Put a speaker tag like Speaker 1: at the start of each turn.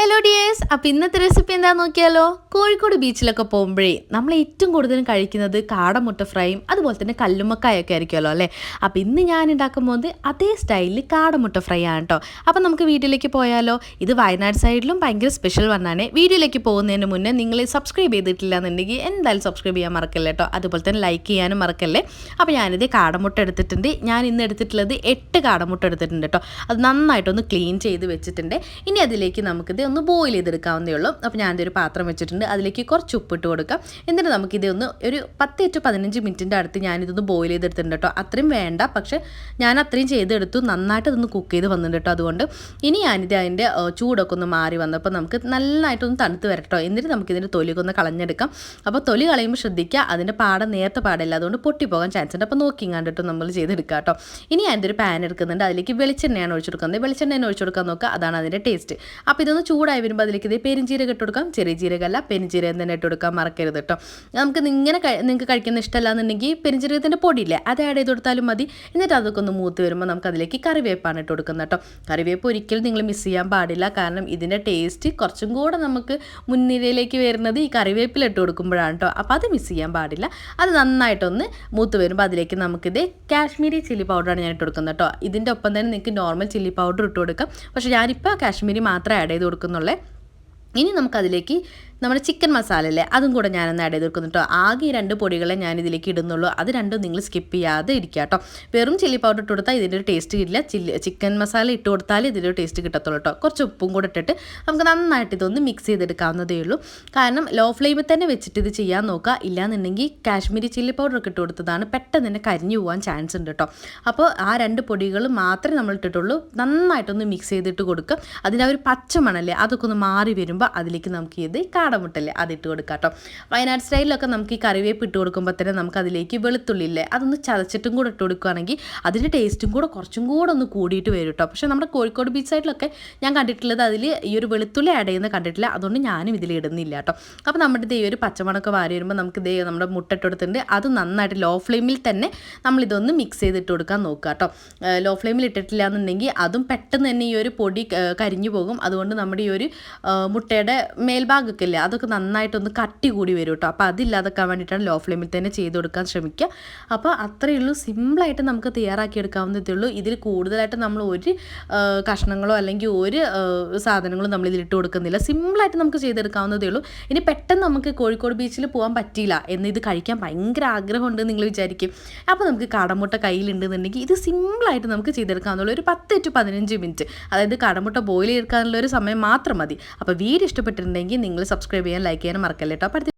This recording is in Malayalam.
Speaker 1: ഹലോ ഡിയേഴ്സ്, അപ്പോൾ ഇന്നത്തെ റെസിപ്പി എന്താണെന്ന് നോക്കിയാലോ. കോഴിക്കോട് ബീച്ചിലൊക്കെ പോകുമ്പോഴേ നമ്മൾ ഏറ്റവും കൂടുതലും കഴിക്കുന്നത് കാടമുട്ട ഫ്രൈയും അതുപോലെ തന്നെ കല്ലുമ്മക്കായൊക്കെ ആയിരിക്കുമല്ലോ അല്ലേ. അപ്പോൾ ഇന്ന് ഞാൻ ഉണ്ടാക്കാൻ പോകുന്നത് അതേ സ്റ്റൈലിൽ കാടമുട്ട ഫ്രൈ ആണ് കേട്ടോ. അപ്പോൾ നമുക്ക് വീഡിയോയിലേക്ക് പോയാലോ. ഇത് വയനാട് സൈഡിലും ഭയങ്കര സ്പെഷ്യൽ വന്നാണ്. വീഡിയോയിലേക്ക് പോകുന്നതിന് മുന്നേ നിങ്ങൾ സബ്സ്ക്രൈബ് ചെയ്തിട്ടില്ല എന്നുണ്ടെങ്കിൽ എന്തായാലും സബ്സ്ക്രൈബ് ചെയ്യാൻ മറക്കല്ലേ കേട്ടോ. അതുപോലെ തന്നെ ലൈക്ക് ചെയ്യാനും മറക്കല്ലേ. അപ്പോൾ ഞാനിത് കാടമുട്ട എടുത്തിട്ടുണ്ട്. ഞാൻ ഇന്ന് എടുത്തിട്ടുള്ളത് 8 കാടമുട്ട എടുത്തിട്ടുണ്ട് കേട്ടോ. അത് നന്നായിട്ടൊന്ന് ക്ലീൻ ചെയ്ത് വെച്ചിട്ടുണ്ട്. ഇനി അതിലേക്ക് നമുക്കിത് ഒന്ന് ബോയിൽ ചെയ്തെടുക്കാവുന്നേ ഉള്ളൂ. അപ്പോൾ ഞാനിതൊരു പാത്രം വെച്ചിട്ടുണ്ട്. അതിലേക്ക് കുറച്ച് ഉപ്പിട്ട് കൊടുക്കാം. എന്നിട്ട് നമുക്കിതൊന്ന് ഒരു 10 to 15 മിനിറ്റിൻ്റെ അടുത്ത് ഞാനിതൊന്ന് ബോയിൽ ചെയ്തെടുത്തിട്ടുണ്ട് കേട്ടോ. അത്രയും വേണ്ട, പക്ഷേ ഞാൻ അത്രയും ചെയ്തെടുത്തു. നന്നായിട്ട് ഇതൊന്ന് കുക്ക് ചെയ്ത് വന്നിട്ടുണ്ട് കേട്ടോ. അതുകൊണ്ട് ഇനി ഞാനിത് അതിൻ്റെ ചൂടൊക്കെ ഒന്ന് മാറി വന്നപ്പോൾ നമുക്ക് നന്നായിട്ടൊന്ന് തണുത്ത് വരട്ടോ. എന്നിട്ട് നമുക്കിതിൻ്റെ തൊലിയൊക്കെ ഒന്ന് കളഞ്ഞെടുക്കാം. അപ്പോൾ തൊലി കളയുമ്പോൾ ശ്രദ്ധിക്കുക, അതിൻ്റെ പാടം നേരത്തെ പാടില്ല, അതുകൊണ്ട് പൊട്ടിപ്പോകാൻ ചാൻസ് ഉണ്ട്. അപ്പോൾ നോക്കി കണ്ടിട്ട് നമ്മൾ ചെയ്തെടുക്കാം കേട്ടോ. ഇനി ഞാനിൻ്റെ ഒരു പാൻ എടുക്കുന്നുണ്ട്. അതിലേക്ക് വെളിച്ചെണ്ണയാണ് ഒഴിച്ചു കൊടുക്കുന്നത്. വെളിച്ചെണ്ണ ഒഴിച്ചു കൊടുക്കാൻ നോക്കുക, അതാണ് അതിൻ്റെ ടേസ്റ്റ്. അപ്പോൾ ഇതൊന്ന് ചൂടായി വരുമ്പോൾ അതിലേക്ക് ഇത് പെരിഞ്ചീരകം ഇട്ട് കൊടുക്കാം. ചെറിയ ജീരകമല്ല, പെരിഞ്ചീരകം തന്നെ ഇട്ട് കൊടുക്കാൻ മറക്കരുത് കേട്ടോ. നമുക്ക് ഇങ്ങനെ നിങ്ങൾക്ക് കഴിക്കുന്ന ഇഷ്ടമല്ല എന്നുണ്ടെങ്കിൽ പെരിഞ്ചീരകത്തിൻ്റെ പൊടിയില്ലേ, അത് ആഡ് ചെയ്ത് കൊടുത്താലും മതി. എന്നിട്ട് അതൊക്കെ ഒന്ന് മൂത്ത് വരുമ്പോൾ നമുക്ക് അതിലേക്ക് കറിവേപ്പാണ് ഇട്ട് കൊടുക്കുന്നത് കേട്ടോ. കറിവേപ്പ് ഒരിക്കലും നിങ്ങൾ മിസ് ചെയ്യാൻ പാടില്ല. കാരണം ഇതിൻ്റെ ടേസ്റ്റ് കുറച്ചും കൂടെ നമുക്ക് മുൻനിരയിലേക്ക് വരുന്നത് ഈ കറിവേപ്പില ഇട്ട് കൊടുക്കുമ്പോഴാണ് കേട്ടോ. അപ്പോൾ അത് മിസ് ചെയ്യാൻ പാടില്ല. അത് നന്നായിട്ടൊന്ന് മൂത്ത് വരുമ്പോൾ അതിലേക്ക് നമുക്കിത് കാശ്മീരി ചില്ലി പൗഡറാണ് ഞാൻ ഇട്ട് കൊടുക്കുന്നത് കേട്ടോ. ഇതിൻ്റെ ഒപ്പം തന്നെ നിങ്ങൾക്ക് നോർമൽ ചില്ലി പൗഡർ ഇട്ട് കൊടുക്കാം. പക്ഷേ ഞാനിപ്പോൾ കാശ്മീരി മാത്രമേ ആഡ് ചെയ്ത് കൊടുക്കുന്നുള്ളൂ. ഇനി നമുക്കതിലേക്ക് നമ്മുടെ ചിക്കൻ മസാല അല്ലേ, അതും കൂടെ ഞാനൊന്ന് ആഡ് ചെയ്ത് കൊടുക്കുന്നു കേട്ടോ. ആകെ ഈ 2 പൊടികളെ ഞാൻ ഇതിലേക്ക് ഇടുന്നുള്ളൂ. അത് രണ്ടും നിങ്ങൾ സ്കിപ്പ് ചെയ്യാതെ ഇരിക്കുക കേട്ടോ. വെറും ചില്ലി പൗഡർ ഇട്ട് കൊടുത്താൽ ഇതിൻ്റെ ഒരു ടേസ്റ്റ് കിട്ടില്ല. ചിക്കൻ മസാല ഇട്ട് കൊടുത്താൽ ഇതിൻ്റെ ഒരു ടേസ്റ്റ് കിട്ടത്തുള്ളൂ കേട്ടോ. കുറച്ച് ഉപ്പും കൂടെ ഇട്ടിട്ട് നമുക്ക് നന്നായിട്ട് ഇതൊന്ന് മിക്സ് ചെയ്തെടുക്കാവുന്നതേ ഉള്ളൂ. കാരണം ലോ ഫ്ലെയിമിൽ തന്നെ വെച്ചിട്ട് ഇത് ചെയ്യാൻ നോക്കുക. ഇല്ലാന്നുണ്ടെങ്കിൽ കാശ്മീരി ചില്ലി പൗഡർ ഒക്കെ ഇട്ട് കൊടുത്തതാണ് പെട്ടെന്ന് തന്നെ കരിഞ്ഞു പോകാൻ ചാൻസ് ഉണ്ട് കേട്ടോ. അപ്പോൾ ആ 2 പൊടികൾ മാത്രമേ നമ്മൾ ഇട്ടിട്ടുള്ളൂ. നന്നായിട്ടൊന്ന് മിക്സ് ചെയ്തിട്ട് കൊടുക്കുക. അതിൻ്റെ ഒരു പച്ചമണല്ലേ അതൊക്കെ ഒന്ന് മാറി വരുമ്പോൾ അതിലേക്ക് നമുക്ക് ഇത് കാടമുട്ടല്ലേ അതിട്ട് കൊടുക്കാം കേട്ടോ. വയനാട് സ്റ്റൈലിലൊക്കെ നമുക്ക് ഈ കറിവേപ്പ് ഇട്ട് കൊടുക്കുമ്പോൾ തന്നെ നമുക്ക് അതിലേക്ക് വെളുത്തുള്ളില്ലേ അതൊന്ന് ചതച്ചിട്ടും കൂടെ ഇട്ട് കൊടുക്കുകയാണെങ്കിൽ അതിൻ്റെ ടേസ്റ്റും കൂടെ കുറച്ചും കൂടെ ഒന്ന് കൂടിയിട്ട് വരും കേട്ടോ. പക്ഷേ നമ്മുടെ കോഴിക്കോട് ബീച്ച് സൈഡിലൊക്കെ ഞാൻ കണ്ടിട്ടുള്ളത് അതിൽ ഈ ഒരു വെളുത്തുള്ളി ആഡ് ചെയ്യുന്ന കണ്ടിട്ടില്ല. അതുകൊണ്ട് ഞാനും ഇതിൽ ഇടുന്നില്ല കേട്ടോ. അപ്പോൾ നമ്മുടെ ഈ ഒരു പച്ചമണമൊക്കെ വാരി വരുമ്പോൾ നമുക്ക് ഇതേ നമ്മുടെ മുട്ട ഇട്ട് കൊടുത്തിട്ടുണ്ട്. അത് നന്നായിട്ട് ലോ ഫ്ലെയിമിൽ തന്നെ നമ്മളിതൊന്ന് മിക്സ് ചെയ്തിട്ട് കൊടുക്കാൻ നോക്കുക കേട്ടോ. ലോ ഫ്ലെയിമിൽ ഇട്ടിട്ടില്ല എന്നുണ്ടെങ്കിൽ അതും പെട്ടെന്ന് തന്നെ ഈ ഒരു പൊടി കരിഞ്ഞു പോകും. അതുകൊണ്ട് നമ്മുടെ ഈ ഒരു മുട്ടയുടെ മേൽഭാഗമൊക്കെ ഇല്ലേ അതൊക്കെ നന്നായിട്ടൊന്ന് കട്ടി കൂടി വരും കേട്ടോ. അപ്പോൾ അതില്ലാതെക്കാൻ വേണ്ടിയിട്ടാണ് ലോ ഫ്ലെയിമിൽ തന്നെ ചെയ്ത് കൊടുക്കാൻ ശ്രമിക്കുക. അപ്പോൾ അത്രയേ ഉള്ളൂ, സിമ്പിളായിട്ട് നമുക്ക് തയ്യാറാക്കി എടുക്കാവുന്നതേ ഉള്ളൂ. ഇതിൽ കൂടുതലായിട്ട് നമ്മൾ ഒരു കഷ്ണങ്ങളോ അല്ലെങ്കിൽ ഒരു സാധനങ്ങളും നമ്മൾ ഇതിലിട്ട് കൊടുക്കുന്നില്ല. സിമ്പിളായിട്ട് നമുക്ക് ചെയ്തെടുക്കാവുന്നതേ ഉള്ളൂ. ഇനി പെട്ടെന്ന് നമുക്ക് കോഴിക്കോട് ബീച്ചിൽ പോകാൻ പറ്റിയില്ല എന്ന് ഇത് കഴിക്കാൻ ഭയങ്കര ആഗ്രഹമുണ്ട് നിങ്ങൾ വിചാരിക്കും. അപ്പോൾ നമുക്ക് കാടമുട്ട കയ്യിലുണ്ടെന്നുണ്ടെങ്കിൽ ഇത് സിമ്പിളായിട്ട് നമുക്ക് ചെയ്തെടുക്കാവുന്നുള്ളൂ. ഒരു 10 to 15 മിനിറ്റ്, അതായത് കാടമുട്ട ബോയിൽ ചെയ്തെടുക്കാനുള്ള ഒരു സമയം മാത്രം മതി. അപ്പോൾ വീഡിയോ ഇഷ്ടപ്പെട്ടിട്ടുണ്ടെങ്കിൽ നിങ്ങൾ സബ്സ്ക്രൈബ് ചെയ്യാൻ, ലൈക്ക് ചെയ്യാനും മറക്കല്ലേ കേട്ടോ.